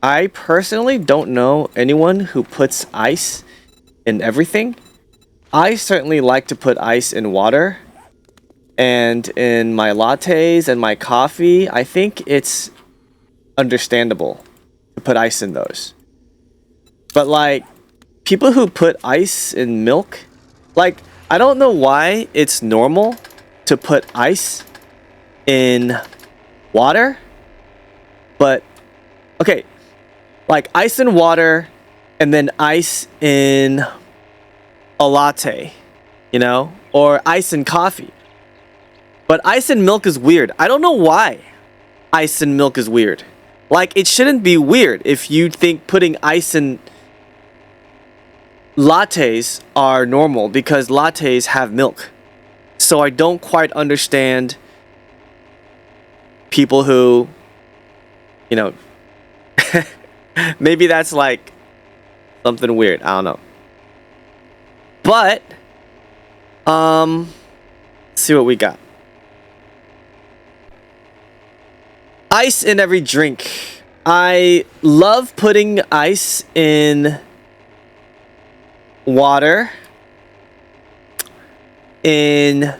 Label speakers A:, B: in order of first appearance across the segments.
A: I personally don't know anyone who puts ice in everything. I certainly like to put ice in water and in my lattes and my coffee. I think it's understandable to put ice in those. But like people who put ice in milk, like I don't know why it's normal to put ice in water, but okay, like ice in water and then ice in a latte, you know, or ice in coffee. But ice in milk is weird. I don't know why ice in milk is weird. Like it shouldn't be weird if you think putting ice in lattes are normal because lattes have milk. So I don't quite understand people who, you know, maybe that's like something weird. I don't know. But, let's see what we got. Ice in every drink. I love putting ice in water, in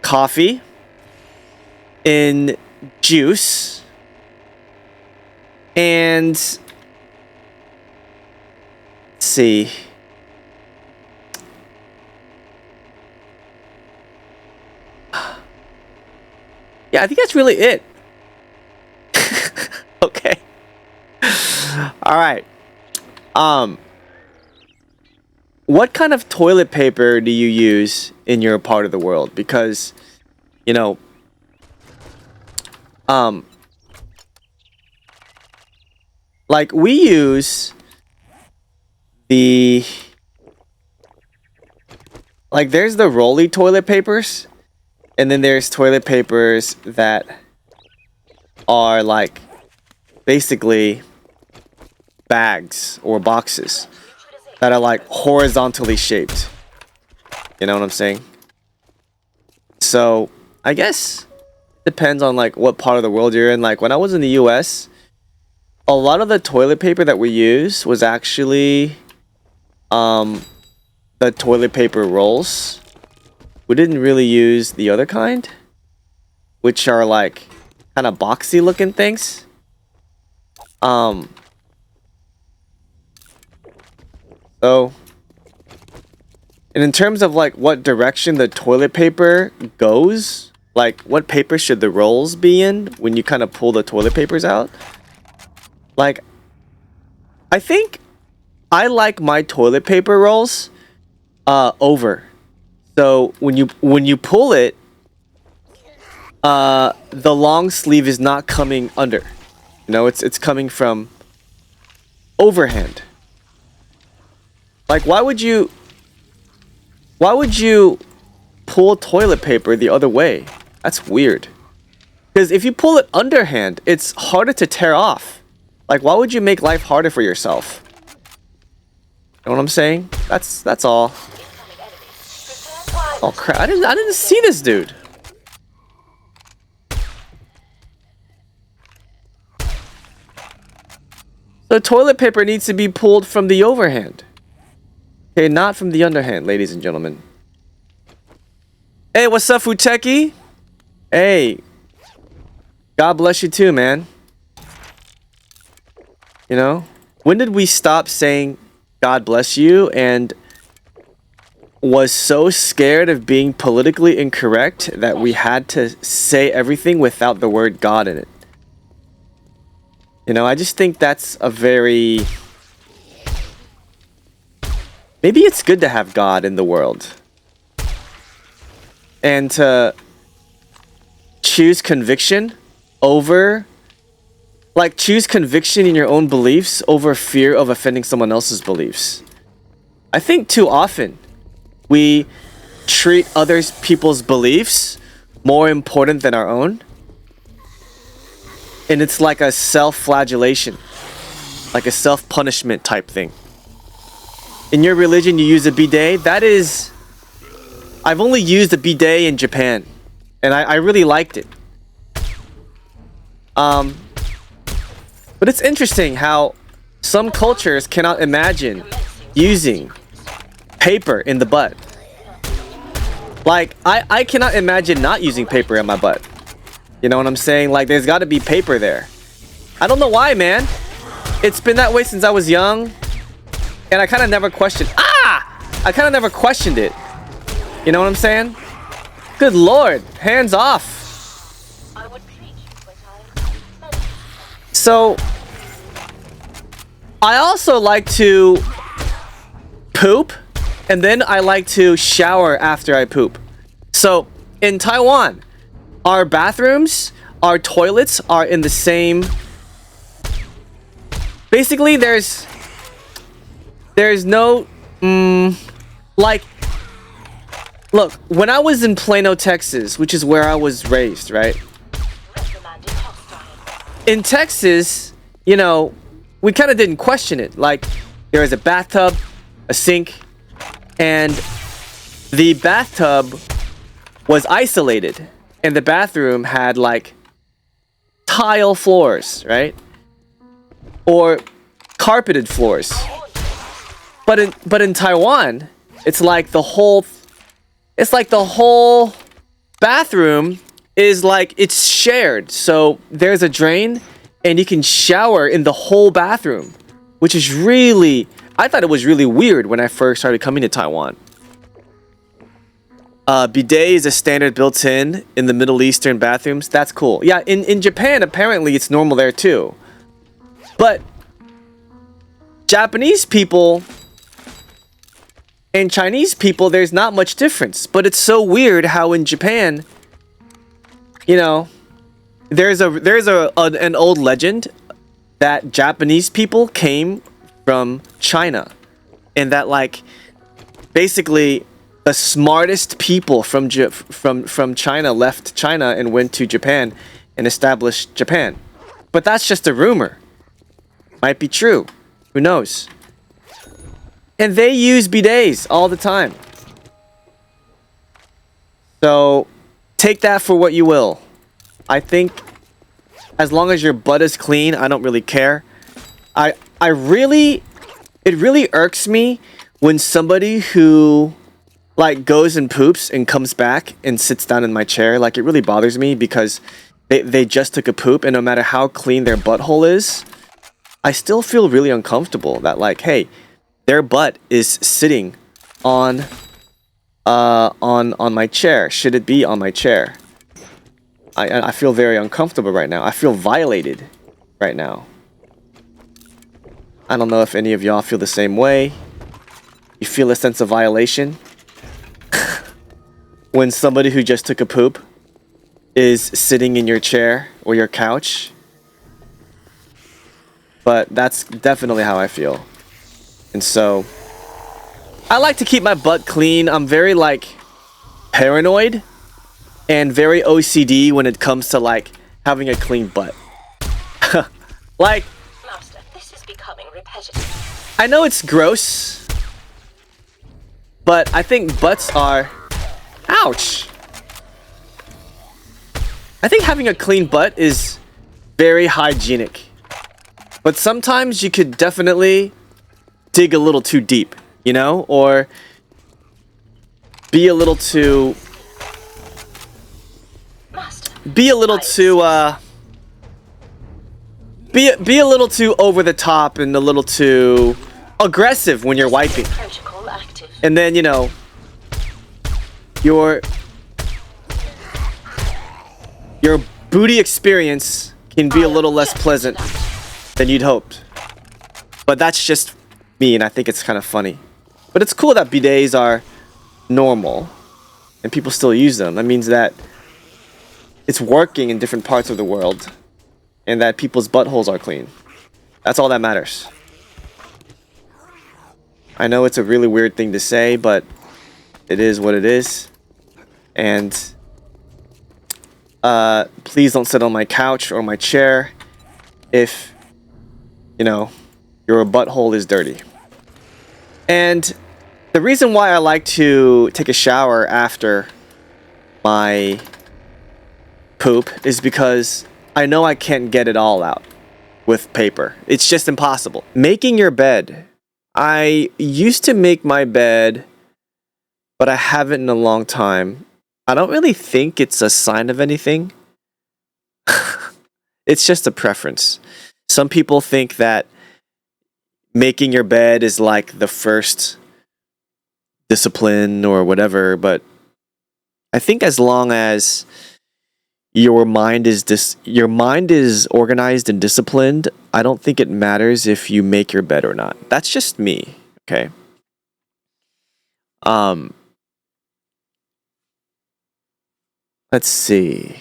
A: coffee, in juice, and let's see. Yeah, I think that's really it. Okay. All right. What kind of toilet paper do you use in your part of the world? Because, you know, like we use the, like there's the rolly toilet papers, and then there's toilet papers that are like basically bags or boxes that are like horizontally shaped. You know what I'm saying? So I guess depends on like what part of the world you're in. Like when I was in the US, a lot of the toilet paper that we use was actually the toilet paper rolls. We didn't really use the other kind, which are like kind of boxy looking things. So, and in terms of like what direction the toilet paper goes, like what paper should the rolls be in when you kind of pull the toilet papers out? Like, I think I like my toilet paper rolls over. So when you pull it, the long sleeve is not coming under. You know, it's coming from overhand. Like why would you pull toilet paper the other way? That's weird. Because if you pull it underhand, it's harder to tear off. Like why would you make life harder for yourself? You know what I'm saying? That's all. Oh crap, I didn't see this dude. So toilet paper needs to be pulled from the overhand. Okay, not from the underhand, ladies and gentlemen. Hey, what's up, Futeki? Hey. God bless you too, man. You know? When did we stop saying God bless you and was so scared of being politically incorrect that we had to say everything without the word God in it? You know, I just think that's a very... Maybe it's good to have God in the world. And to choose conviction over... Like, choose conviction in your own beliefs over fear of offending someone else's beliefs. I think too often we treat other people's beliefs more important than our own. And it's like a self-flagellation. Like a self-punishment type thing. In your religion, you use a bidet. That is... I've only used a bidet in Japan. And I really liked it. But But it's interesting how some cultures cannot imagine using paper in the butt. Like, I cannot imagine not using paper in my butt. You know what I'm saying? Like, there's got to be paper there. I don't know why, man. It's been that way since I was young. And I kind of never questioned. I kind of never questioned it. You know what I'm saying? Good lord. Hands off. So, I also like to poop, and then I like to shower after I poop. So, in Taiwan, our bathrooms, our toilets are in the same... Basically, there's no... like... Look, when I was in Plano, Texas, which is where I was raised, right? In Texas, you know, we kind of didn't question it. Like, there was a bathtub, a sink, and the bathtub was isolated. And the bathroom had, like, tile floors, right? Or carpeted floors. But in Taiwan, it's like the whole bathroom is like it's shared. So there's a drain and you can shower in the whole bathroom, which is really, I thought it was really weird when I first started coming to Taiwan. Bidet is a standard built-in the Middle Eastern bathrooms. That's cool. Yeah, in Japan, apparently it's normal there too. But Japanese people and Chinese people, there's not much difference. But it's so weird how in Japan, you know, there's an old legend that Japanese people came from China, and that like basically the smartest people from China left China and went to Japan and established Japan. But that's just a rumor. Might be true. Who knows? And they use bidets all the time. So take that for what you will. I think as long as your butt is clean, I don't really care. It really irks me when somebody who like goes and poops and comes back and sits down in my chair. Like, it really bothers me because they just took a poop, and no matter how clean their butthole is, I still feel really uncomfortable that like, hey, their butt is sitting on my chair. Should it be on my chair? I feel very uncomfortable right now. I feel violated right now. I don't know if any of y'all feel the same way. You feel a sense of violation when somebody who just took a poop is sitting in your chair or your couch. But that's definitely how I feel. And so I like to keep my butt clean. I'm very like paranoid and very OCD when it comes to like having a clean butt. Like,
B: Master, this is becoming repetitive.
A: I know it's gross, but I think butts are... Ouch! I think having a clean butt is very hygienic. But sometimes you could definitely dig a little too deep, you know? Or be a little too... Be a little too, Be a little too over the top and a little too aggressive when you're wiping. And then, you know, your booty experience can be a little less pleasant than you'd hoped. But that's just me, and I think it's kind of funny. But it's cool that bidets are normal and people still use them. That means that it's working in different parts of the world and that people's buttholes are clean. That's all that matters. I know it's a really weird thing to say, but it is what it is. And please don't sit on my couch or my chair if, you know, your butthole is dirty. And the reason why I like to take a shower after my poop is because I know I can't get it all out. with paper. It's just impossible. Making your bed. I used to make my bed, but I haven't in a long time. I don't really think it's a sign of anything. It's just a preference. Some people think that making your bed is like the first discipline or whatever, but I think as long as your mind is organized and disciplined, I don't think it matters if you make your bed or not. That's just me, okay? Um let's see.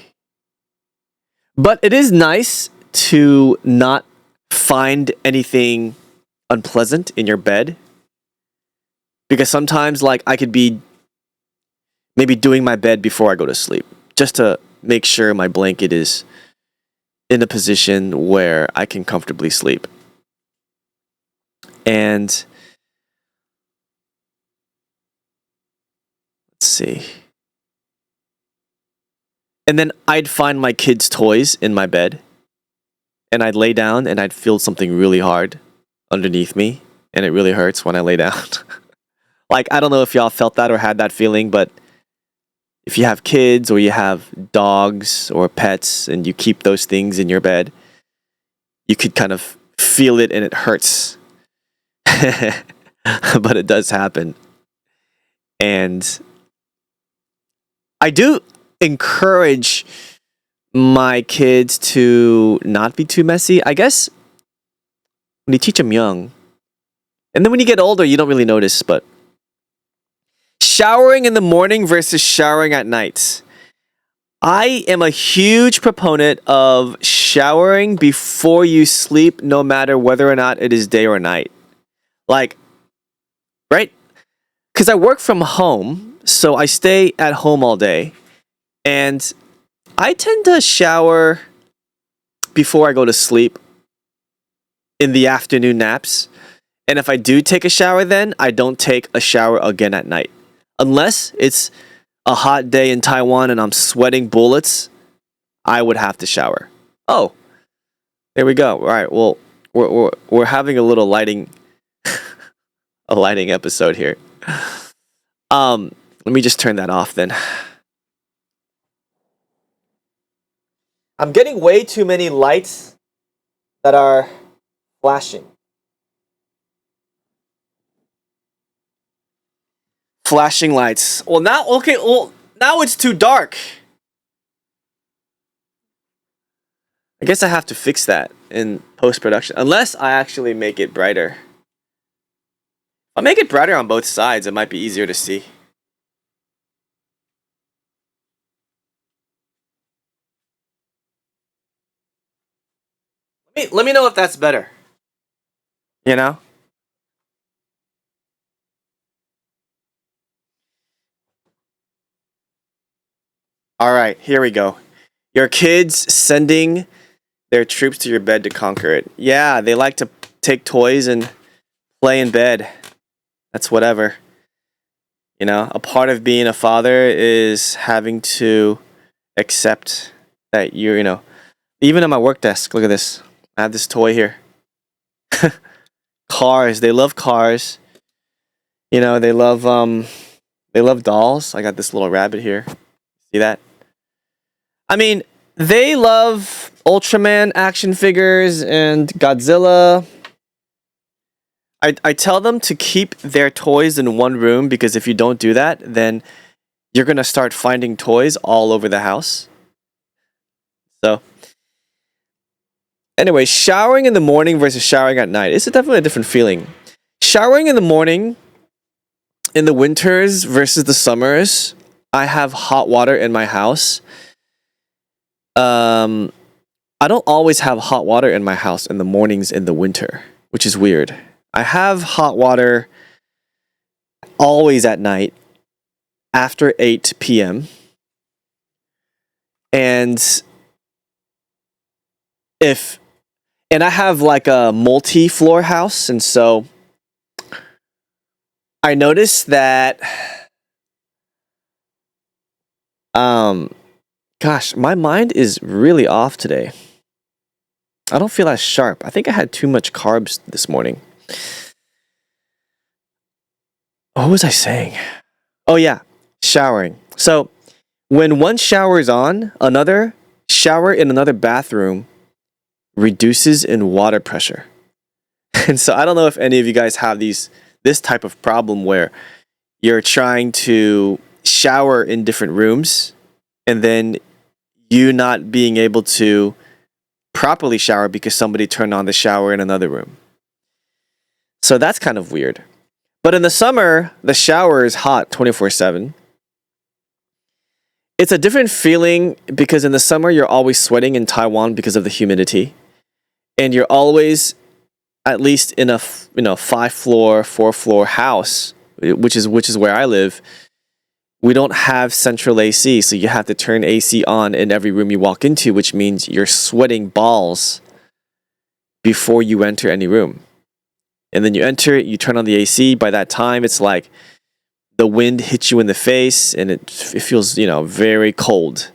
A: But it is nice to not find anything unpleasant in your bed, because sometimes like I could be maybe doing my bed before I go to sleep just to make sure my blanket is in a position where I can comfortably sleep. And let's see. And then I'd find my kids' toys in my bed, and I'd lay down and I'd feel something really hard underneath me, and it really hurts when I lay down. Like, I don't know if y'all felt that or had that feeling, but if you have kids or you have dogs or pets and you keep those things in your bed, you could kind of feel it and it hurts. But it does happen. And I do encourage my kids to not be too messy. I guess when you teach them young, and then when you get older, you don't really notice, but showering in the morning versus showering at night. I am a huge proponent of showering before you sleep, no matter whether or not it is day or night. Like, right? Because I work from home, so I stay at home all day. And I tend to shower before I go to sleep in the afternoon naps. And if I do take a shower then, I don't take a shower again at night. Unless it's a hot day in Taiwan and I'm sweating bullets, I would have to shower. Oh, there we go. All right, well, we're having a little lighting a lighting episode here. Let me just turn that off then. I'm getting way too many lights that are flashing. Flashing lights. Well, now now it's too dark. I guess I have to fix that in post-production, unless I actually make it brighter. I'll make it brighter on both sides. It might be easier to see. Let me know if that's better. You know? All right, here we go. Your kids sending their troops to your bed to conquer it. Yeah, they like to take toys and play in bed. That's whatever. You know, a part of being a father is having to accept that even at my work desk, look at this. I have this toy here. Cars. They love cars. You know, they love dolls. I got this little rabbit here. See that? I mean, they love Ultraman action figures and Godzilla. I tell them to keep their toys in one room, because if you don't do that, then you're going to start finding toys all over the house. So, anyway, showering in the morning versus showering at night. It's definitely a different feeling. Showering in the morning in the winters versus the summers, I have hot water in my house. I don't always have hot water in my house in the mornings in the winter, which is weird. I have hot water always at night after 8 p.m. And I have like a multi-floor house, and so I noticed that gosh, my mind is really off today. I don't feel as sharp. I think I had too much carbs this morning. What was I saying? Oh yeah, showering. So when one shower is on, another shower in another bathroom reduces in water pressure. And so I don't know if any of you guys have this type of problem where you're trying to shower in different rooms and then you not being able to properly shower because somebody turned on the shower in another room. So that's kind of weird. But in the summer, the shower is hot 24/7. It's a different feeling because in the summer you're always sweating in Taiwan because of the humidity. And you're always at least in a 5-floor, 4-floor house, which is where I live. We don't have central AC, so you have to turn AC on in every room you walk into, which means you're sweating balls before you enter any room. And then you enter it, you turn on the AC. By that time, it's like the wind hits you in the face and it feels, very cold.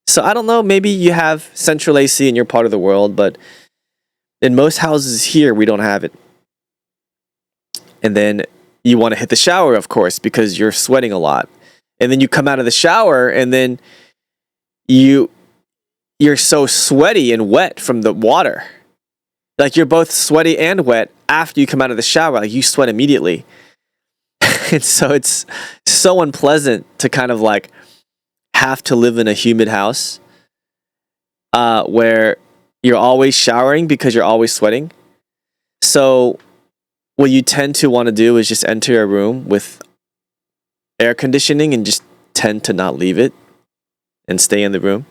A: So I don't know, maybe you have central AC in your part of the world, but in most houses here, we don't have it. And then you want to hit the shower, of course, because you're sweating a lot. And then you come out of the shower and then you're so sweaty and wet from the water. Like you're both sweaty and wet after you come out of the shower. Like you sweat immediately. And so it's so unpleasant to kind of like have to live in a humid house where you're always showering because you're always sweating. So what you tend to want to do is just enter a room with air conditioning and just tend to not leave it and stay in the room.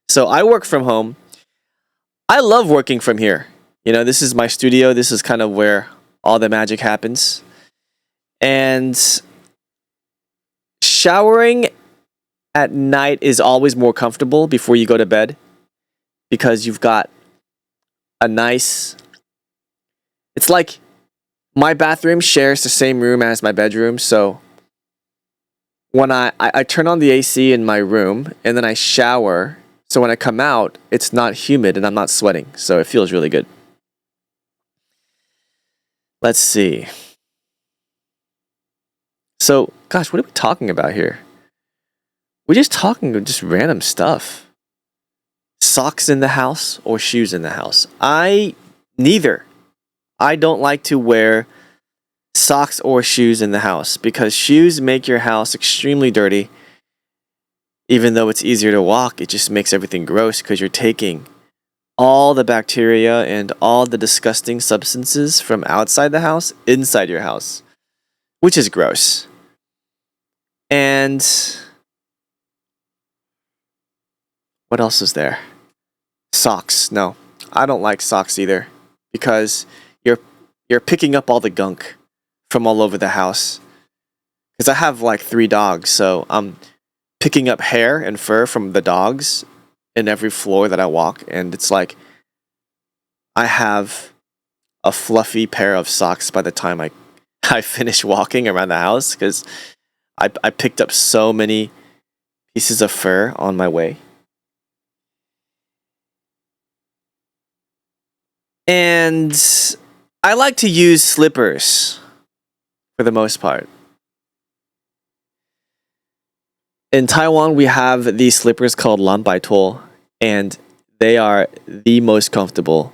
A: So I work from home. I love working from here. This is my studio. This is kind of where all the magic happens. And showering at night is always more comfortable before you go to bed because you've got a nice... It's like my bathroom shares the same room as my bedroom, so when I turn on the AC in my room and then I shower, so when I come out, it's not humid and I'm not sweating, so it feels really good. Let's see. So, gosh, what are we talking about here? We're just talking just random stuff. Socks in the house or shoes in the house? Neither. I don't like to wear socks or shoes in the house because shoes make your house extremely dirty. Even though it's easier to walk, it just makes everything gross because you're taking all the bacteria and all the disgusting substances from outside the house inside your house, which is gross. And what else is there? Socks. No, I don't like socks either because you're picking up all the gunk from all over the house. Because I have like 3 dogs, so I'm picking up hair and fur from the dogs in every floor that I walk, and it's like I have a fluffy pair of socks by the time I finish walking around the house because I picked up so many pieces of fur on my way. And I like to use slippers for the most part. In Taiwan, we have these slippers called lanbaituo, and they are the most comfortable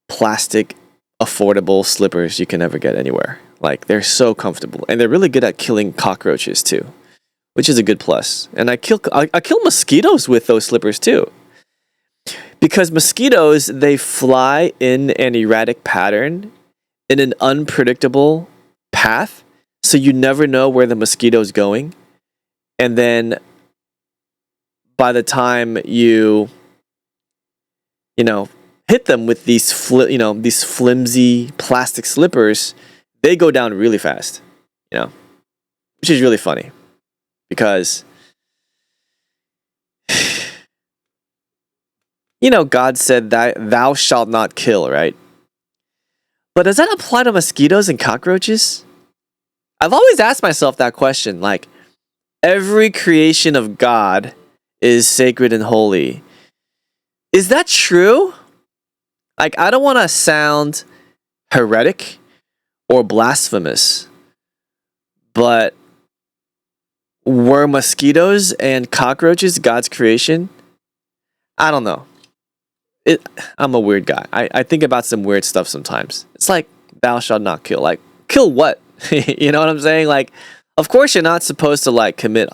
A: plastic, affordable slippers you can ever get anywhere. Like, they're so comfortable, and they're really good at killing cockroaches too, which is a good plus. And I kill mosquitoes with those slippers too. Because mosquitoes, they fly in an erratic pattern, in an unpredictable path, so you never know where the mosquito's going. And then by the time you hit them with these flimsy plastic slippers, they go down really fast, which is really funny because God said that thou shalt not kill, right? But does that apply to mosquitoes and cockroaches? I've always asked myself that question, like, every creation of God is sacred and holy. Is that true? Like, I don't want to sound heretic or blasphemous, but were mosquitoes and cockroaches God's creation? I don't know. I'm a weird guy. I think about some weird stuff sometimes. It's like, thou shalt not kill. Like, kill what? You know what I'm saying? Like, of course you're not supposed to, like, commit,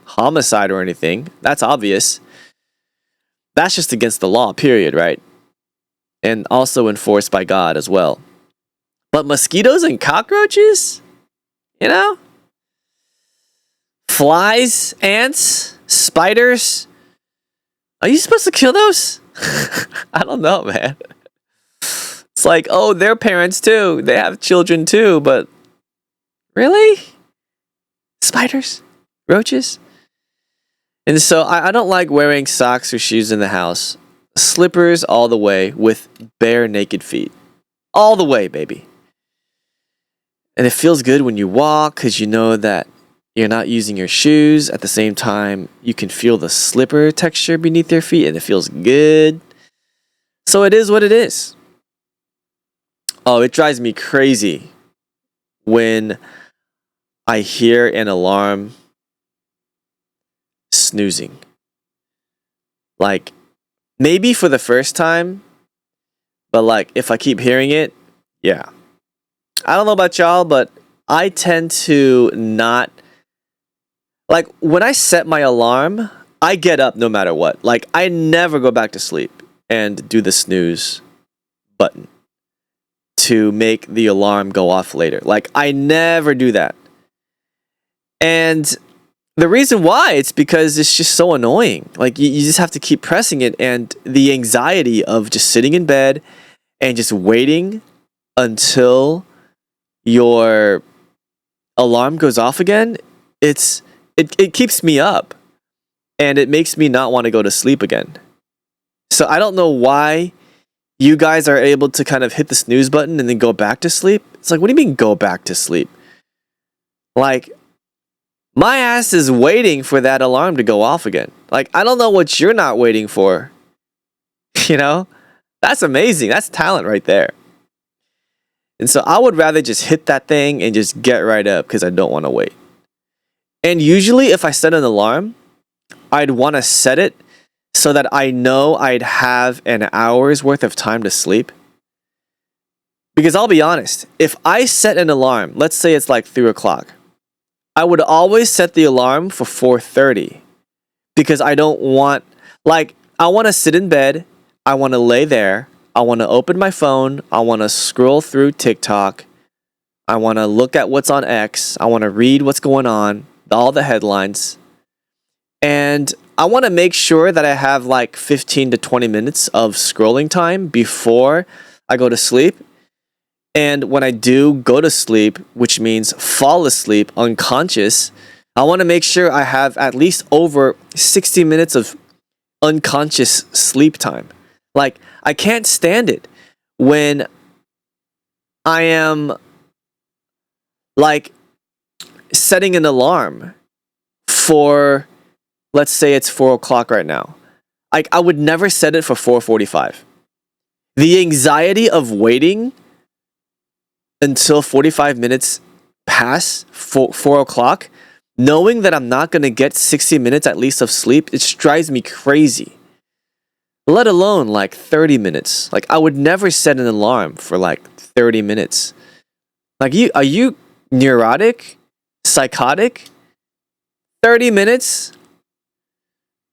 A: homicide or anything. That's obvious. That's just against the law, period, right? And also enforced by God as well. But mosquitoes and cockroaches? Flies, ants, spiders? Are you supposed to kill those? I don't know, man. It's like, oh, they're parents too. They have children too, but really? Spiders? Roaches? And so I don't like wearing socks or shoes in the house. Slippers all the way with bare naked feet. All the way, baby. And it feels good when you walk because you know that you're not using your shoes. At the same time, you can feel the slipper texture beneath your feet and it feels good. So it is what it is. Oh, it drives me crazy when I hear an alarm snoozing. Like, maybe for the first time, but like if I keep hearing it, yeah. I don't know about y'all, but I tend to not, like, when I set my alarm, I get up no matter what. Like, I never go back to sleep and do the snooze button to make the alarm go off later. Like, I never do that. And the reason why, it's because it's just so annoying. Like, you just have to keep pressing it, and the anxiety of just sitting in bed and just waiting until your alarm goes off again, it keeps me up, and it makes me not want to go to sleep again. So I don't know why you guys are able to kind of hit the snooze button and then go back to sleep. It's like, what do you mean go back to sleep? Like, my ass is waiting for that alarm to go off again. Like, I don't know what you're not waiting for. That's amazing. That's talent right there. And so I would rather just hit that thing and just get right up because I don't want to wait. And usually if I set an alarm, I'd want to set it so that I know I'd have an hour's worth of time to sleep. Because I'll be honest, if I set an alarm, let's say it's like 3 o'clock, I would always set the alarm for 4:30 because I don't want, like, I want to sit in bed, I want to lay there, I want to open my phone, I want to scroll through TikTok, I want to look at what's on X, I want to read what's going on, all the headlines, and I want to make sure that I have like 15 to 20 minutes of scrolling time before I go to sleep. And when I do go to sleep, which means fall asleep unconscious, I want to make sure I have at least over 60 minutes of unconscious sleep time. Like, I can't stand it when I am, like, setting an alarm for, let's say it's 4 o'clock right now. Like, I would never set it for 4:45. The anxiety of waiting until 45 minutes pass 4 o'clock, knowing that I'm not going to get 60 minutes at least of sleep, it drives me crazy. Let alone like 30 minutes. Like, I would never set an alarm for like 30 minutes. Like, are you neurotic? Psychotic? 30 minutes?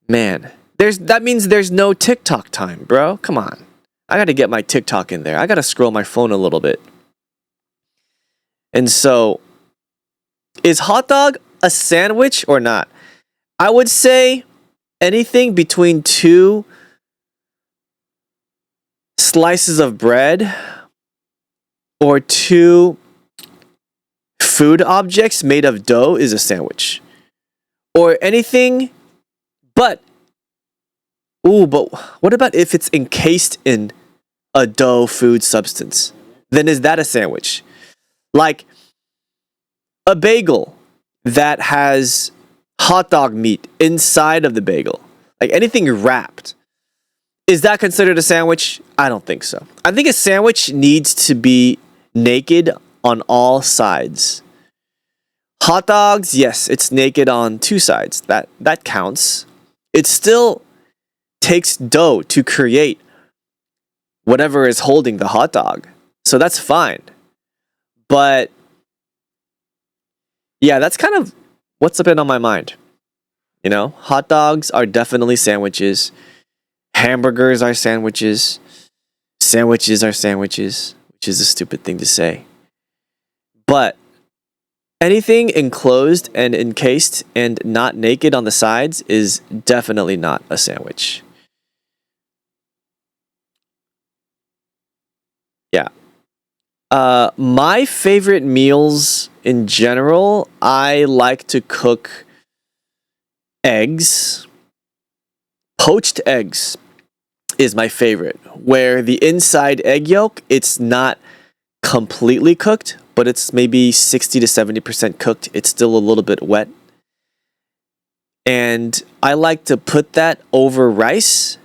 A: Man, that means there's no TikTok time, bro. Come on. I got to get my TikTok in there. I got to scroll my phone a little bit. And so, is hot dog a sandwich or not? I would say anything between 2 slices of bread or 2 food objects made of dough is a sandwich. Or anything but what about if it's encased in a dough food substance? Then is that a sandwich? Like a bagel that has hot dog meat inside of the bagel. Like anything wrapped. Is that considered a sandwich? I don't think so. I think a sandwich needs to be naked on all sides. Hot dogs, yes, it's naked on two sides. That counts. It still takes dough to create whatever is holding the hot dog. So that's fine. But yeah, that's kind of what's been on my mind. You know, hot dogs are definitely sandwiches. Hamburgers are sandwiches. Sandwiches are sandwiches, which is a stupid thing to say. But anything enclosed and encased and not naked on the sides is definitely not a sandwich. Yeah. My favorite meals in general, I like to cook eggs. Poached eggs is my favorite, where the inside egg yolk, it's not completely cooked, but it's maybe 60 to 70% cooked. It's still a little bit wet. And I like to put that over rice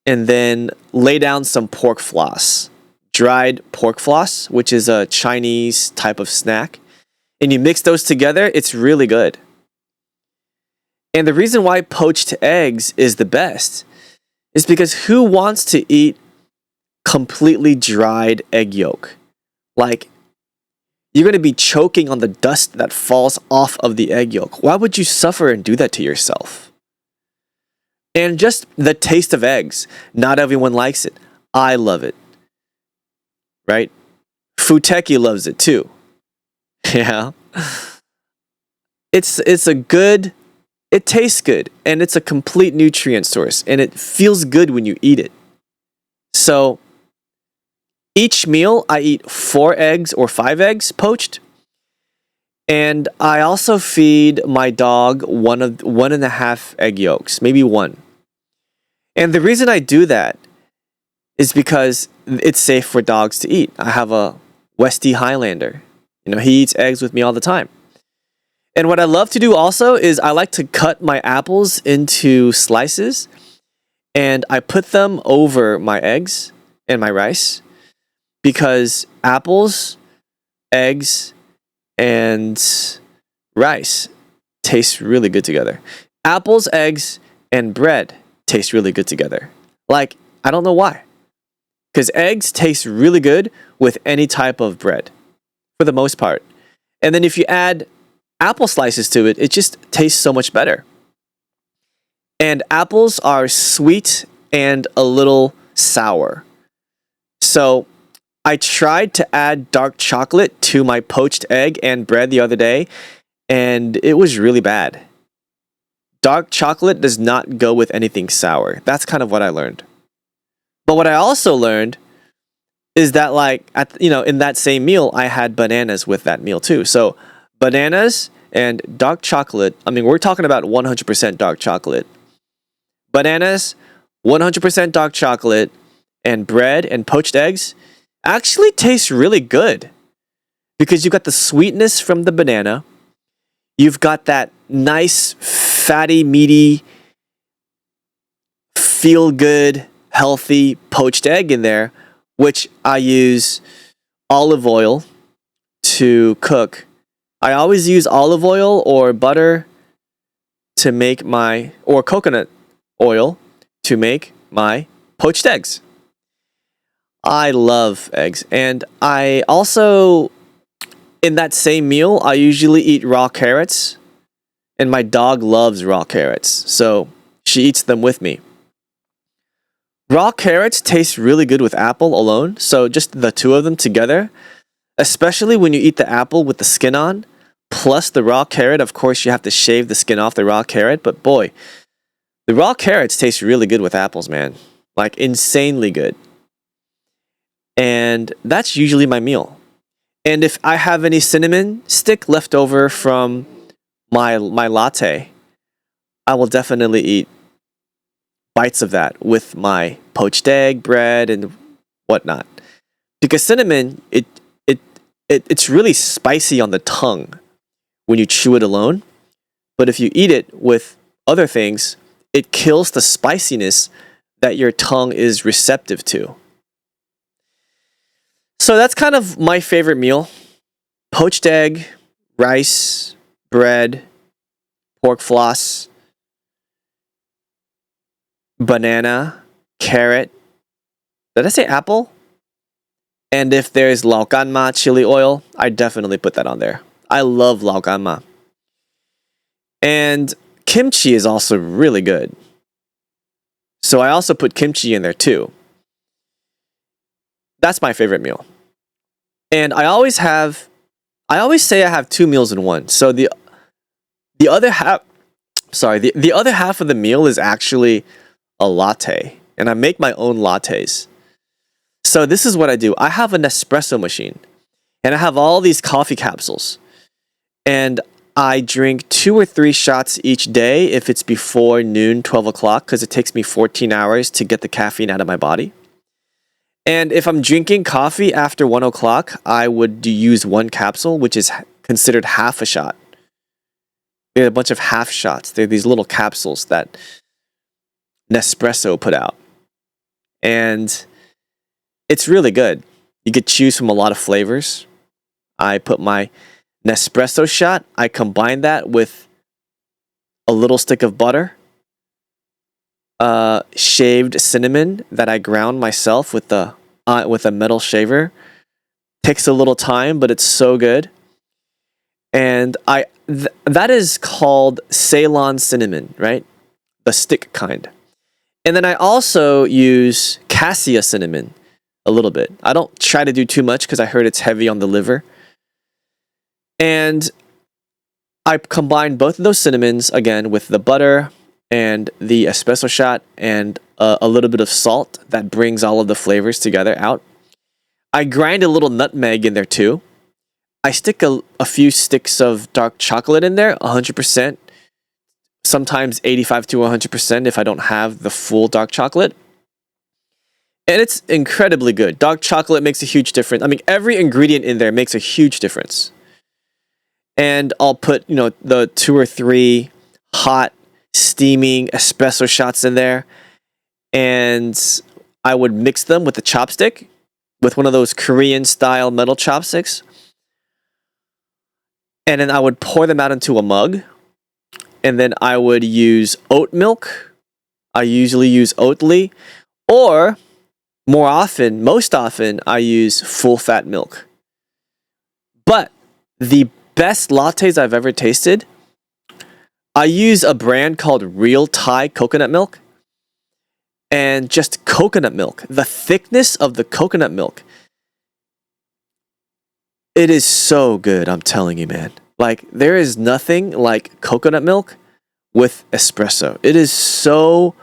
A: and then lay down some pork floss, dried pork floss, which is a Chinese type of snack. And you mix those together, it's really good. And the reason why poached eggs is the best is because who wants to eat completely dried egg yolk? Like, you're going to be choking on the dust that falls off of the egg yolk. Why would you suffer and do that to yourself? And just the taste of eggs. Not everyone likes it. I love it. Right? Futeki loves it too. Yeah. It's a good, it tastes good, and it's a complete nutrient source, and it feels good when you eat it. So each meal, I eat 4 eggs or 5 eggs poached. And I also feed my dog 1.5 egg yolks, maybe 1. And the reason I do that is because it's safe for dogs to eat. I have a Westie Highlander. You know, he eats eggs with me all the time. And what I love to do also is I like to cut my apples into slices and I put them over my eggs and my rice because apples, eggs, and rice taste really good together. Apples, eggs, and bread taste really good together. Like, I don't know why. Because eggs taste really good with any type of bread, for the most part. And then if you add apple slices to it, it just tastes so much better. And apples are sweet and a little sour. So I tried to add dark chocolate to my poached egg and bread the other day, and it was really bad. Dark chocolate does not go with anything sour. That's kind of what I learned. But what I also learned is that, like, in that same meal, I had bananas with that meal too. So bananas and dark chocolate, I mean, we're talking about 100% dark chocolate. Bananas, 100% dark chocolate, and bread and poached eggs actually tastes really good because you've got the sweetness from the banana, you've got that nice, fatty, meaty, feel-good, healthy poached egg in there, which I use olive oil to cook. I always use olive oil or butter to make or coconut oil to make my poached eggs. I love eggs. And I also, in that same meal, I usually eat raw carrots. And my dog loves raw carrots. So she eats them with me. Raw carrots taste really good with apple alone. So just the two of them together, especially when you eat the apple with the skin on, plus the raw carrot. Of course, you have to shave the skin off the raw carrot. But boy, the raw carrots taste really good with apples, man. Like insanely good. And that's usually my meal. And if I have any cinnamon stick left over from my latte, I will definitely eat bites of that with my poached egg, bread, and whatnot. Because cinnamon, it's really spicy on the tongue when you chew it alone. But if you eat it with other things, it kills the spiciness that your tongue is receptive to. So that's kind of my favorite meal. Poached egg, rice, bread, pork floss, banana, carrot. Did I say apple? And if there's laoganma chili oil, I definitely put that on there. I love laoganma. And kimchi is also really good. So I also put kimchi in there too. That's my favorite meal. And I always say I have 2 meals in one. So the other half, the other half of the meal is actually a latte. And I make my own lattes. So this is what I do. I have an espresso machine. And I have all these coffee capsules. And I drink 2 or 3 shots each day if it's before noon, 12 o'clock, because it takes me 14 hours to get the caffeine out of my body. And if I'm drinking coffee after 1 o'clock, I would use 1 capsule, which is considered half a shot. They had a bunch of half shots. They're these little capsules that Nespresso put out. And it's really good. You could choose from a lot of flavors. I put my Nespresso shot. I combine that with a little stick of butter, shaved cinnamon that I ground myself with a metal shaver. Takes a little time, but it's so good. And that is called Ceylon cinnamon, right? The stick kind. And then I also use cassia cinnamon a little bit. I don't try to do too much because I heard it's heavy on the liver. And I combine both of those cinnamons again with the butter and the espresso shot and a little bit of salt that brings all of the flavors together out. I grind a little nutmeg in there too. I stick a few sticks of dark chocolate in there, 100%. Sometimes 85 to 100% if I don't have the full dark chocolate. And it's incredibly good. Dark chocolate makes a huge difference. I mean, every ingredient in there makes a huge difference. And I'll put, the 2 or 3 hot, steaming espresso shots in there. And I would mix them with the chopstick, with one of those Korean-style metal chopsticks. And then I would pour them out into a mug. And then I would use oat milk. I usually use Oatly. Or, most often, I use full-fat milk. But the best lattes I've ever tasted, I use a brand called Real Thai coconut milk. And just coconut milk. The thickness of the coconut milk. It is so good, I'm telling you, man. Like, there is nothing like coconut milk with espresso. It is so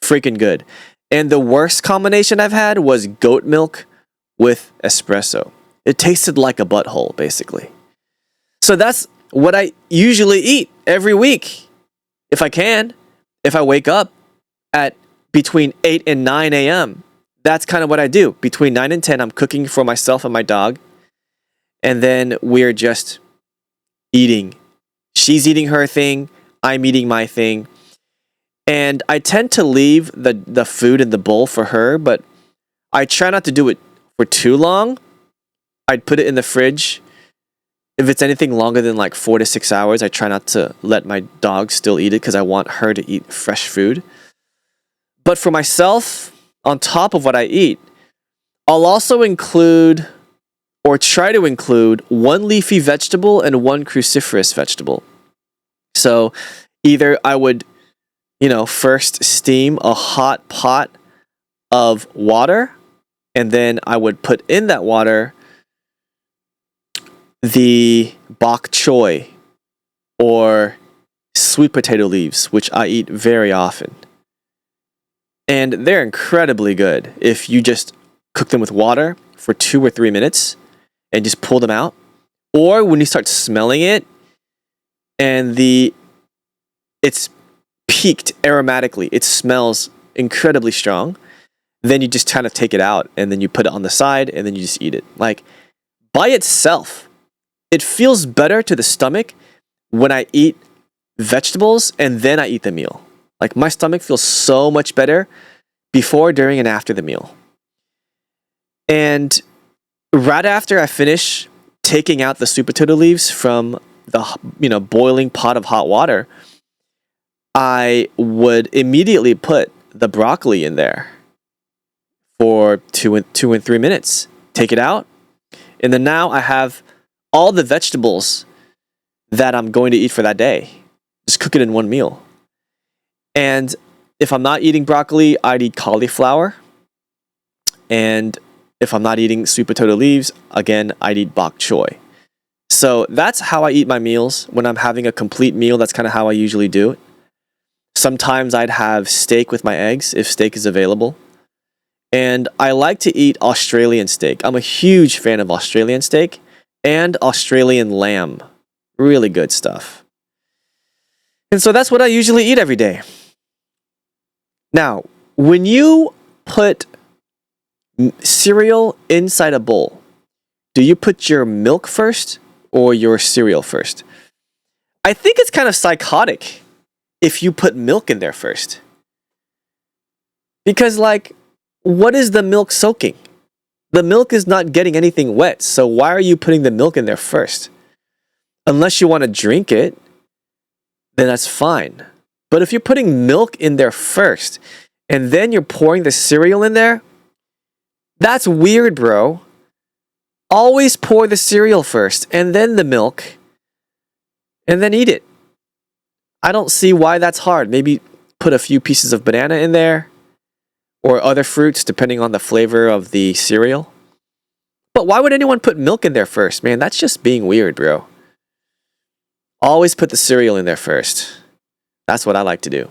A: freaking good. And the worst combination I've had was goat milk with espresso. It tasted like a butthole, basically. So that's what I usually eat every week. If I can. If I wake up at between 8 and 9 a.m. That's kind of what I do. Between 9 and 10, I'm cooking for myself and my dog. And then we're just eating. She's eating her thing. I'm eating my thing. And I tend to leave the food in the bowl for her, but I try not to do it for too long. I'd put it in the fridge. If it's anything longer than like 4 to 6 hours, I try not to let my dog still eat it because I want her to eat fresh food. But for myself, on top of what I eat, I'll also include or try to include 1 leafy vegetable and 1 cruciferous vegetable. So either I would, first steam a hot pot of water, and then I would put in that water the bok choy or sweet potato leaves, which I eat very often. And they're incredibly good if you just cook them with water for 2 or 3 minutes and just pull them out. Or when you start smelling it and it's peaked aromatically, it smells incredibly strong, then you just kind of take it out and then you put it on the side and then you just eat it. Like, by itself, it feels better to the stomach when I eat vegetables and then I eat the meal. Like, my stomach feels so much better before, during, and after the meal. And right after I finish taking out the sweet potato leaves from the boiling pot of hot water, I would immediately put the broccoli in there for 2 and 3 minutes. Take it out, and then now I have all the vegetables that I'm going to eat for that day. Just cook it in one meal. And if I'm not eating broccoli, I'd eat cauliflower. And if I'm not eating sweet potato leaves, again, I'd eat bok choy. So that's how I eat my meals. When I'm having a complete meal, that's kind of how I usually do it. Sometimes I'd have steak with my eggs if steak is available. And I like to eat Australian steak. I'm a huge fan of Australian steak and Australian lamb. Really good stuff. And so that's what I usually eat every day. Now, when you put cereal inside a bowl, do you put your milk first or your cereal first? I think it's kind of psychotic if you put milk in there first. Because, like, what is the milk soaking? The milk is not getting anything wet, so why are you putting the milk in there first? Unless you want to drink it, then that's fine. But if you're putting milk in there first, and then you're pouring the cereal in there, that's weird, bro. Always pour the cereal first, and then the milk, and then eat it. I don't see why that's hard. Maybe put a few pieces of banana in there, or other fruits, depending on the flavor of the cereal. But why would anyone put milk in there first, man? That's just being weird, bro. Always put the cereal in there first. That's what I like to do.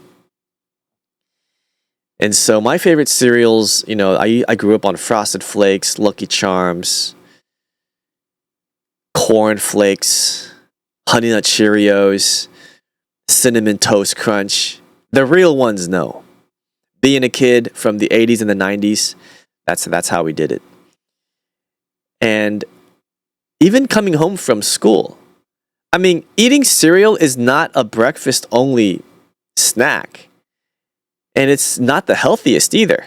A: And so my favorite cereals, I grew up on Frosted Flakes, Lucky Charms, Corn Flakes, Honey Nut Cheerios, Cinnamon Toast Crunch. The real ones, no. Being a kid from the 80s and the 90s, that's how we did it. And even coming home from school, I mean, eating cereal is not a breakfast-only snack. And it's not the healthiest either.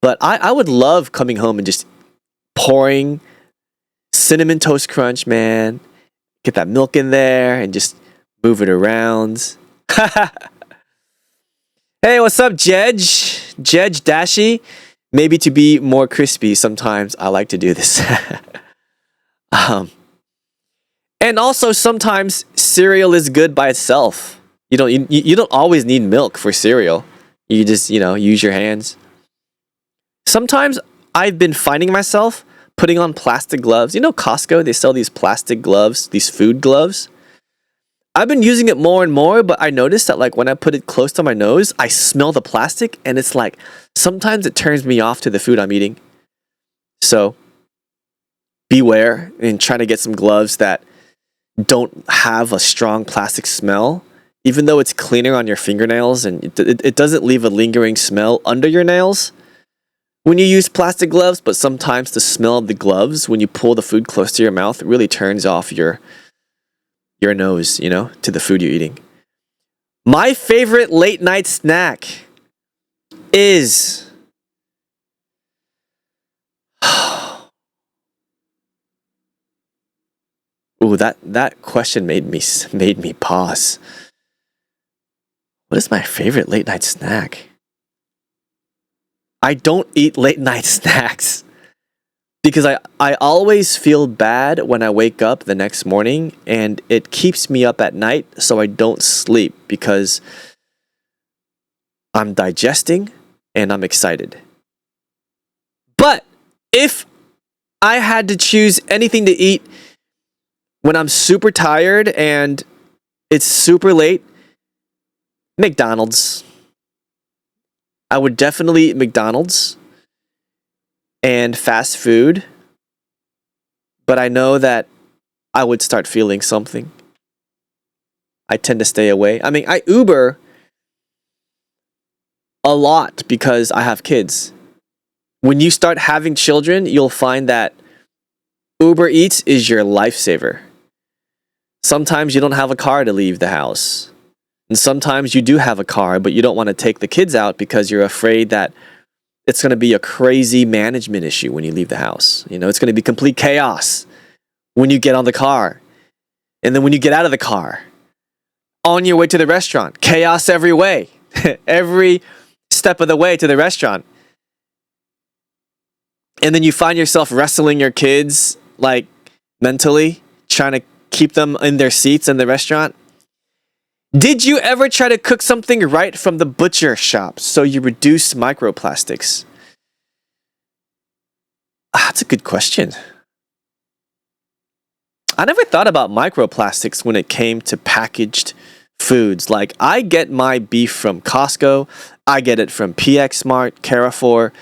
A: But I would love coming home and just pouring Cinnamon Toast Crunch, man. Get that milk in there and just move it around. Hey, what's up, Jedge? Jedge Dashi? Maybe to be more crispy, sometimes I like to do this. And also, sometimes cereal is good by itself. You don't always need milk for cereal. You just, use your hands. Sometimes I've been finding myself putting on plastic gloves. Costco, they sell these plastic gloves, these food gloves. I've been using it more and more, but I noticed that, like, when I put it close to my nose, I smell the plastic, and it's like, sometimes it turns me off to the food I'm eating. So, beware and try to get some gloves that don't have a strong plastic smell, even though it's cleaner on your fingernails and it doesn't leave a lingering smell under your nails when you use plastic gloves. But sometimes the smell of the gloves when you pull the food close to your mouth really turns off your nose, to the food you're eating. My favorite late night snack is ooh, that question made me pause. What is my favorite late night snack? I don't eat late night snacks because I always feel bad when I wake up the next morning, and it keeps me up at night so I don't sleep because I'm digesting and I'm excited. But if I had to choose anything to eat when I'm super tired and it's super late, McDonald's. I would definitely eat McDonald's and fast food, but I know that I would start feeling something. I tend to stay away. I mean, I Uber a lot because I have kids. When you start having children, you'll find that Uber Eats is your lifesaver. Sometimes you don't have a car to leave the house. And sometimes you do have a car, but you don't want to take the kids out because you're afraid that it's going to be a crazy management issue when you leave the house. You know, it's going to be complete chaos when you get on the car. And then when you get out of the car, on your way to the restaurant, chaos every way, every step of the way to the restaurant. And then you find yourself wrestling your kids, like mentally, trying to keep them in their seats in the restaurant. Did you ever try to cook something right from the butcher shop so you reduce microplastics? That's a good question. I never thought about microplastics when it came to packaged foods. Like, I get my beef from Costco. I get it from PX Smart, Carrefour.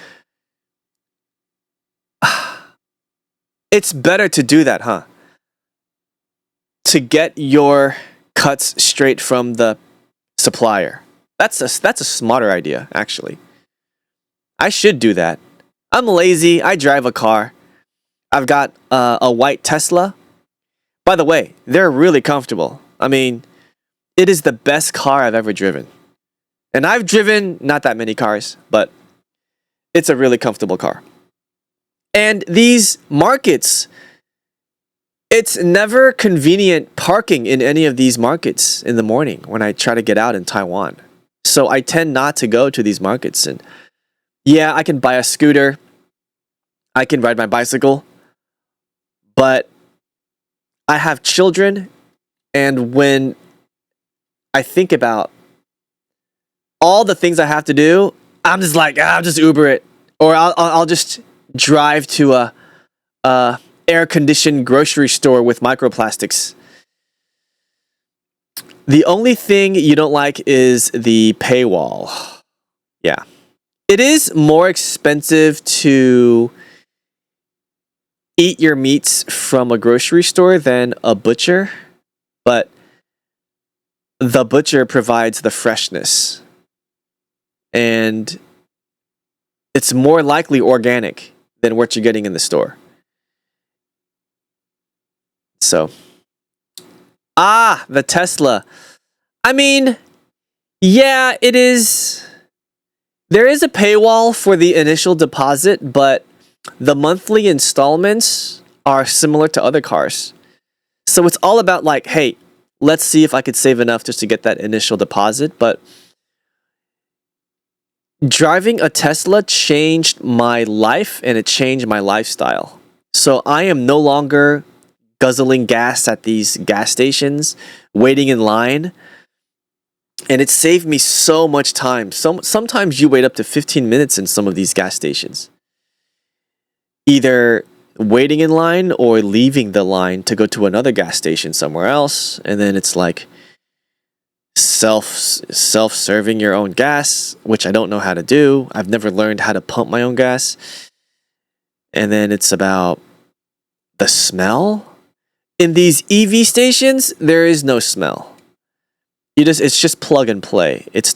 A: It's better to do that, huh? To get your cuts straight from the supplier. That's a smarter idea, actually. I should do that. I'm lazy. I drive a car. I've got a white Tesla. By the way, they're really comfortable. I mean, it is the best car I've ever driven. And I've driven not that many cars, but it's a really comfortable car. And these markets, it's never convenient parking in any of these markets in the morning when I try to get out in Taiwan. So I tend not to go to these markets. And yeah, I can buy a scooter. I can ride my bicycle. But I have children, and when I think about all the things I have to do, I'm just like, I'll just Uber it, or I'll just drive to a air-conditioned grocery store with microplastics. The only thing you don't like is the paywall. Yeah. It is more expensive to eat your meats from a grocery store than a butcher, but the butcher provides the freshness. And it's more likely organic than what you're getting in the store. So, the Tesla. I mean, yeah, it is. There is a paywall for the initial deposit, but the monthly installments are similar to other cars. So it's all about like, hey, let's see if I could save enough just to get that initial deposit. But driving a Tesla changed my life and it changed my lifestyle. So I am no longer guzzling gas at these gas stations, waiting in line. And it saved me so much time. Sometimes you wait up to 15 minutes in some of these gas stations. Either waiting in line or leaving the line to go to another gas station somewhere else. And then it's like self-serving your own gas, which I don't know how to do. I've never learned how to pump my own gas. And then it's about the smell. In these EV stations, there is no smell. It's just plug and play. It's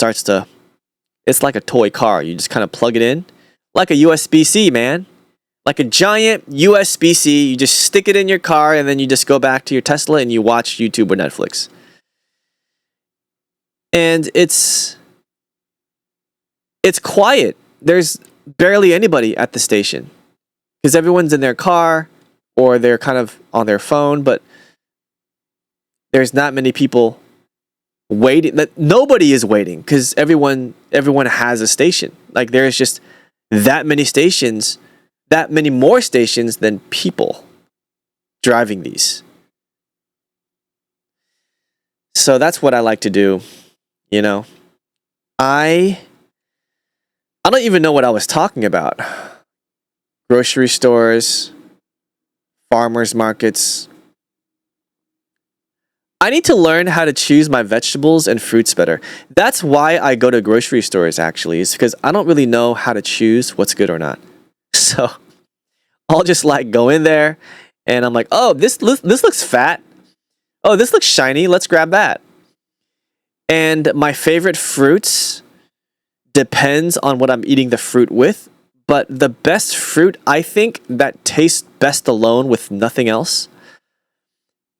A: like a toy car. You just kind of plug it in like a USB-C, man. Like a giant USB-C. You just stick it in your car and then you just go back to your Tesla and you watch YouTube or Netflix. And it's quiet. There's barely anybody at the station because everyone's in their car or they're kind of on their phone, but there's not many people waiting. Nobody is waiting because everyone has a station. Like there's just that many stations, that many more stations than people driving these. So that's what I like to do. You know, I don't even know what I was talking about. Grocery stores, farmers markets. I need to learn how to choose my vegetables and fruits better. That's why I go to grocery stores, actually, is because I don't really know how to choose what's good or not. So I'll just like go in there and I'm like, oh, this looks fat. Oh, this looks shiny. Let's grab that. And my favorite fruits depends on what I'm eating the fruit with. But the best fruit, I think, that tastes best alone with nothing else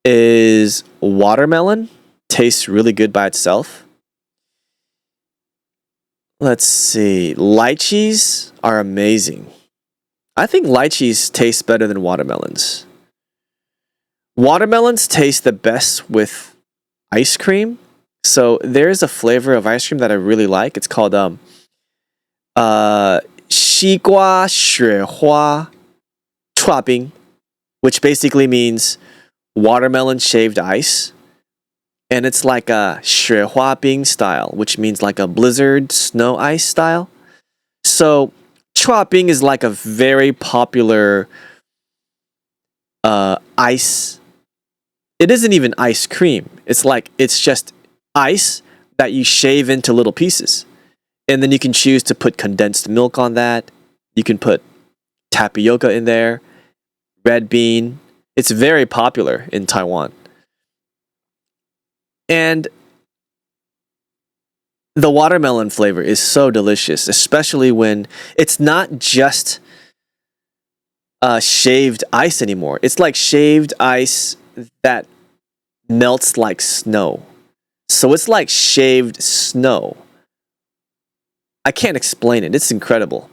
A: is watermelon. Tastes really good by itself. Let's see. Lychees are amazing. I think lychees taste better than watermelons. Watermelons taste the best with ice cream. So there's a flavor of ice cream that I really like. It's called 西瓜雪花刨冰, which basically means watermelon shaved ice. And it's like a 雪花冰 style, which means like a blizzard snow ice style. So 刨冰 is like a very popular ice. It isn't even ice cream. It's just ice that you shave into little pieces. And then you can choose to put condensed milk on that. You can put tapioca in there, red bean. It's very popular in Taiwan. And the watermelon flavor is so delicious, especially when it's not just shaved ice anymore. It's like shaved ice that melts like snow. So it's like shaved snow. I can't explain it. It's incredible.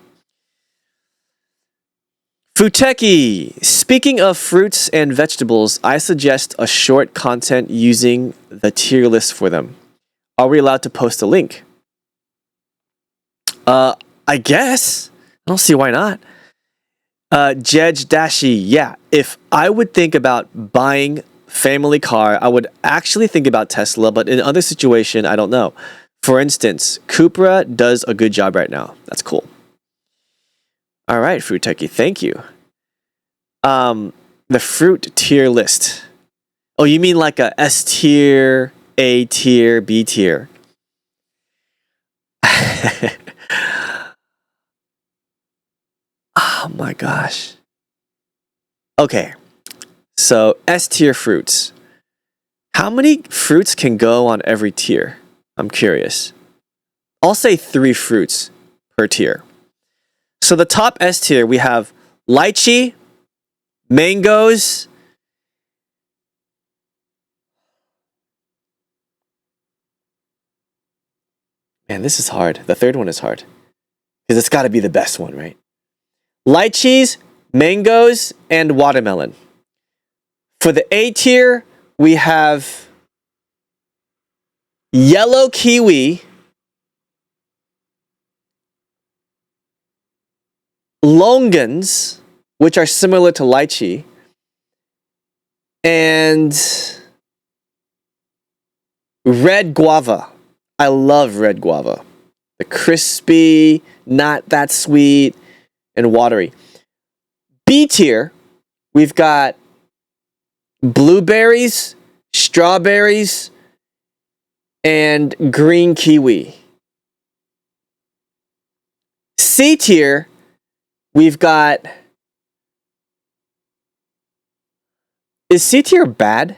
A: Futeki. Speaking of fruits and vegetables, I suggest a short content using the tier list for them. Are we allowed to post a link? I guess. I don't see why not. Jedge Dashi, yeah. If I would think about buying family car, I would actually think about Tesla, but in other situation, I don't know. For instance, Cupra does a good job right now. That's cool. All right, Fruit Techie, thank you. The fruit tier list. Oh, you mean like a S tier, A tier, B tier? Oh my gosh. Okay, so S tier fruits. How many fruits can go on every tier? I'm curious. I'll say 3 fruits per tier. So the top S tier, we have lychee, mangoes, man, this is hard. The third one is hard. Because it's got to be the best one, right? Lychees, mangoes, and watermelon. For the A tier, we have yellow kiwi, longans, which are similar to lychee, and red guava. I love red guava. The crispy, not that sweet, and watery. B tier, we've got blueberries, strawberries, and green kiwi. C tier, we've got... Is C tier bad?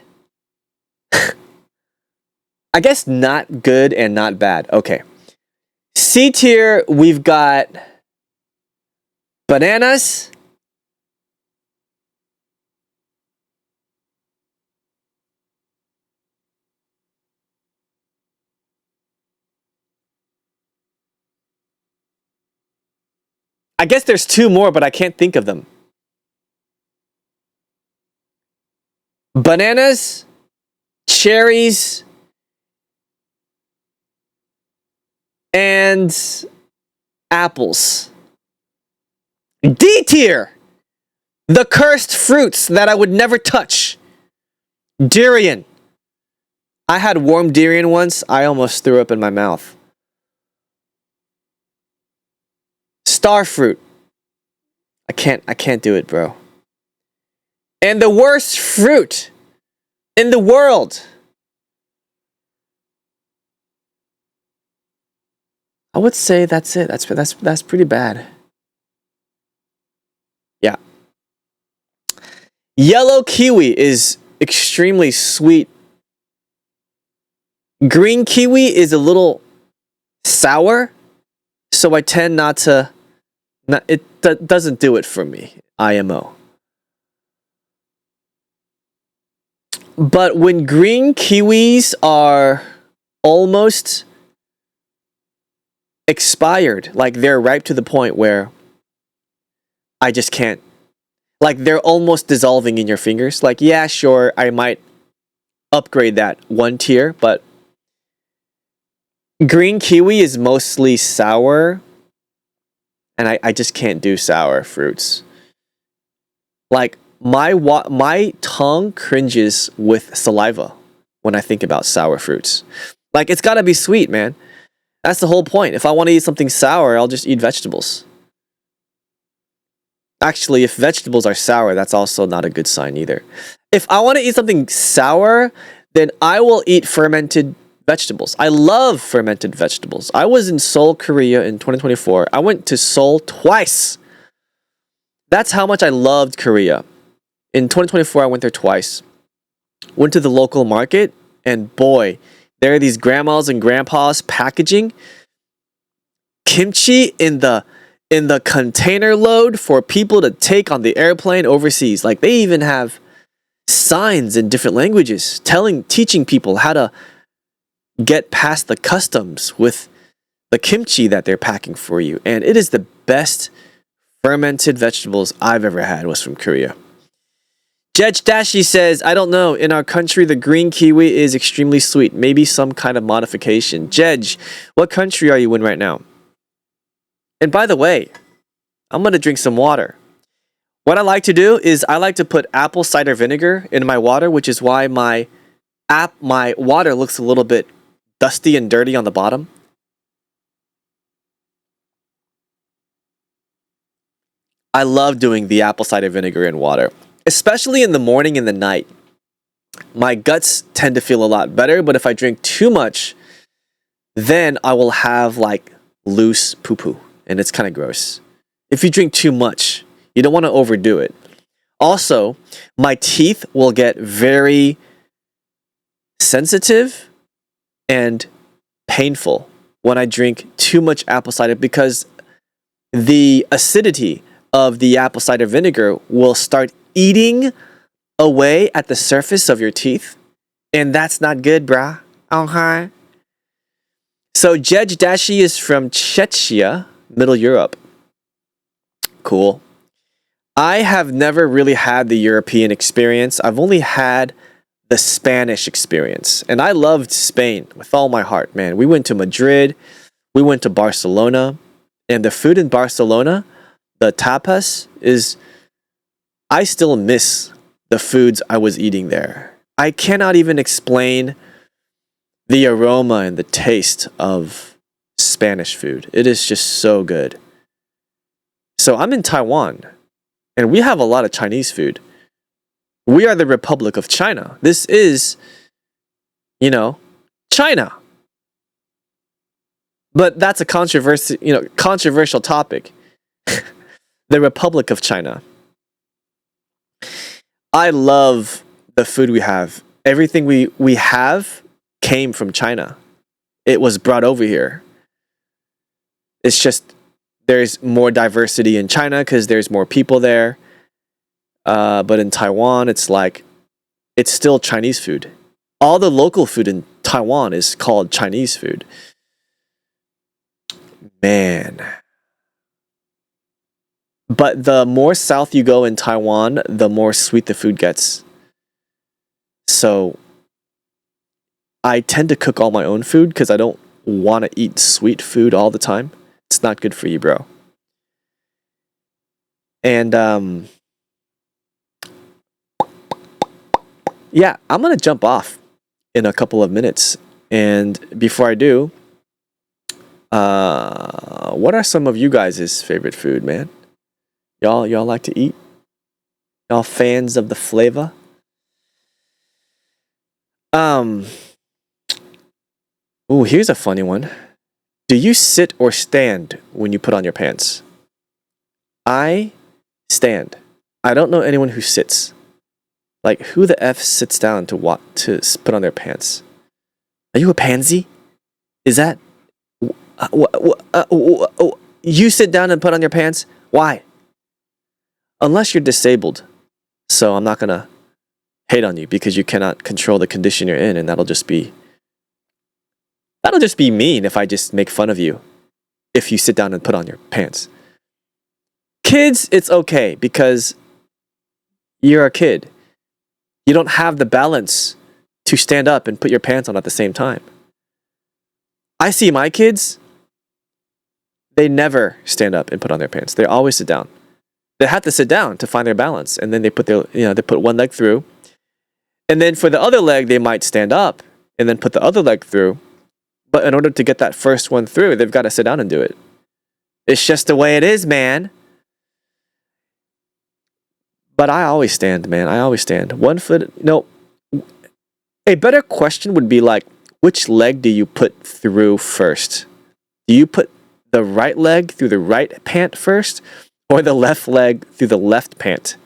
A: I guess not good and not bad. Okay. C tier, we've got bananas, I guess there's 2 more, but I can't think of them. Bananas, cherries, and apples. D tier, the cursed fruits that I would never touch. Durian. I had warm durian once. I almost threw up in my mouth. Star fruit. I can't do it, bro. And the worst fruit in the world. I would say that's it. That's pretty bad. Yeah. Yellow kiwi is extremely sweet. Green kiwi is a little sour, so I tend not to. It doesn't do it for me. IMO. But when green kiwis are almost expired. Like they're ripe to the point where I just can't. Like they're almost dissolving in your fingers. Like, yeah, sure, I might upgrade that one tier, but green kiwi is mostly sour, and I just can't do sour fruits. Like my tongue cringes with saliva when I think about sour fruits. Like it's gotta be sweet, man. That's the whole point. If I want to eat something sour, I'll just eat vegetables. Actually, if vegetables are sour, that's also not a good sign either. If I want to eat something sour, then I will eat fermented vegetables. I love fermented vegetables. I was in Seoul, Korea in 2024. I went to Seoul twice. That's how much I loved Korea. In 2024, I went there twice. Went to the local market, and boy, there are these grandmas and grandpas packaging kimchi in the container load for people to take on the airplane overseas. Like they even have signs in different languages teaching people how to get past the customs with the kimchi that they're packing for you. And it is the best fermented vegetables I've ever had was from Korea. Jedge Dashi says, I don't know. In our country, the green kiwi is extremely sweet. Maybe some kind of modification. Jedge, what country are you in right now? And by the way, I'm going to drink some water. What I like to do is I like to put apple cider vinegar in my water, which is why my water looks a little bit dusty and dirty on the bottom. I love doing the apple cider vinegar in water, especially in the morning and the night. My guts tend to feel a lot better, but if I drink too much, then I will have like loose poo-poo, and it's kind of gross. If you drink too much, you don't want to overdo it. Also, my teeth will get very sensitive and painful when I drink too much apple cider because the acidity of the apple cider vinegar will start eating away at the surface of your teeth, and that's not good, brah. Okay. So Jedge Dashi is from Czechia, Middle Europe. Cool. I have never really had the European experience. I've only had the Spanish experience, and I loved Spain with all my heart, man. We went to Madrid, we went to Barcelona, and the food in Barcelona, the tapas, I still miss the foods I was eating there. I cannot even explain the aroma and the taste of Spanish food. It is just so good. So I'm in Taiwan, and we have a lot of Chinese food. We are the Republic of China. This is, China. But that's a controversial topic. The Republic of China. I love the food we have. Everything we have came from China. It was brought over here. It's just there's more diversity in China because there's more people there. But in Taiwan, it's still Chinese food. All the local food in Taiwan is called Chinese food. Man. But the more south you go in Taiwan, the more sweet the food gets. So I tend to cook all my own food because I don't want to eat sweet food all the time. It's not good for you, bro. And yeah, I'm going to jump off in a couple of minutes. And before I do, what are some of you guys' favorite food, man? Y'all like to eat? Y'all fans of the flavor? Ooh, here's a funny one. Do you sit or stand when you put on your pants? I stand. I don't know anyone who sits. Like, who the F sits down to put on their pants? Are you a pansy? Is that... you sit down and put on your pants? Why? Unless you're disabled. So I'm not going to hate on you because you cannot control the condition you're in, and that'll just be mean if I just make fun of you. if you sit down and put on your pants. Kids, it's okay because you're a kid. You don't have the balance to stand up and put your pants on at the same time. I see my kids, they never stand up and put on their pants. They always sit down. They have to sit down to find their balance, and then they put they put one leg through, and then for the other leg they might stand up and then put the other leg through. But in order to get that first one through, they've got to sit down and do it. It's just the way it is, man. But I always stand, man. I always stand. 1 foot. No. A better question would be like, which leg do you put through first? Do you put the right leg through the right pant first, or the left leg through the left pant?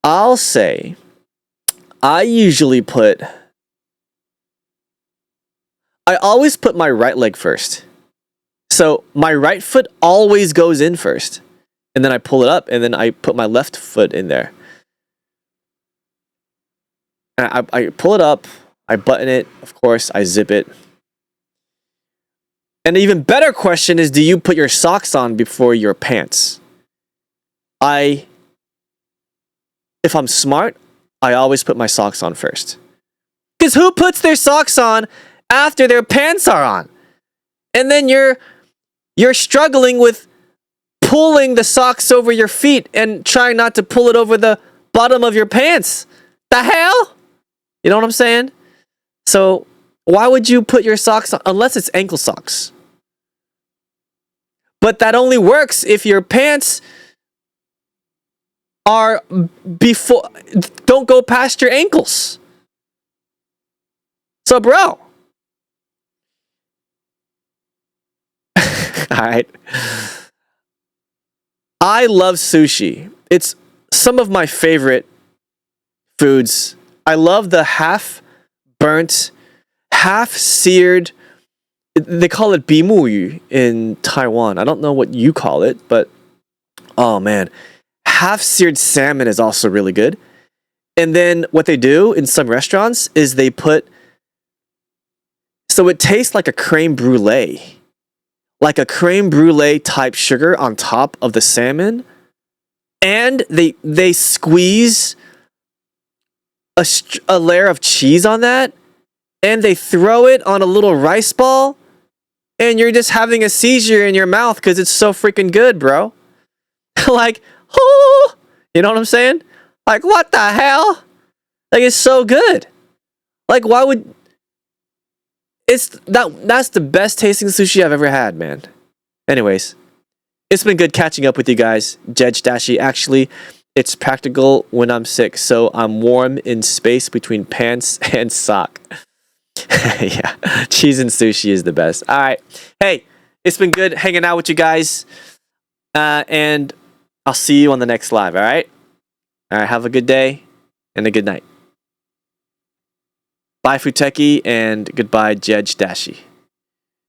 A: I'll say I always put my right leg first. So my right foot always goes in first. And then I pull it up, and then I put my left foot in there. And I pull it up, I button it, of course, I zip it. An even better question is, do you put your socks on before your pants? If I'm smart, I always put my socks on first. Because who puts their socks on after their pants are on? And then you're struggling with pulling the socks over your feet and trying not to pull it over the bottom of your pants. The hell? You know what I'm saying? So why would you put your socks on unless it's ankle socks? But that only works if your pants don't go past your ankles. So bro. All right. I love sushi. It's some of my favorite foods. I love the half burnt, half seared. They call it bimuyu in Taiwan. I don't know what you call it, but oh man, half seared salmon is also really good. And then what they do in some restaurants is they put, so it tastes like a creme brulee. Like a creme brulee type sugar on top of the salmon, and they squeeze a layer of cheese on that, and they throw it on a little rice ball, and you're just having a seizure in your mouth because it's so freaking good, bro. Like, oh, you know what I'm saying? Like, what the hell? Like, it's so good. Like, why would... That's the best tasting sushi I've ever had, man. Anyways, it's been good catching up with you guys. Jedge Dashi. Actually, it's practical when I'm sick, so I'm warm in space between pants and sock. Yeah, cheese and sushi is the best. All right. Hey, it's been good hanging out with you guys. And I'll see you on the next live, all right? All right, have a good day and a good night. Bye, Futeki, and goodbye, Jedge Dashi.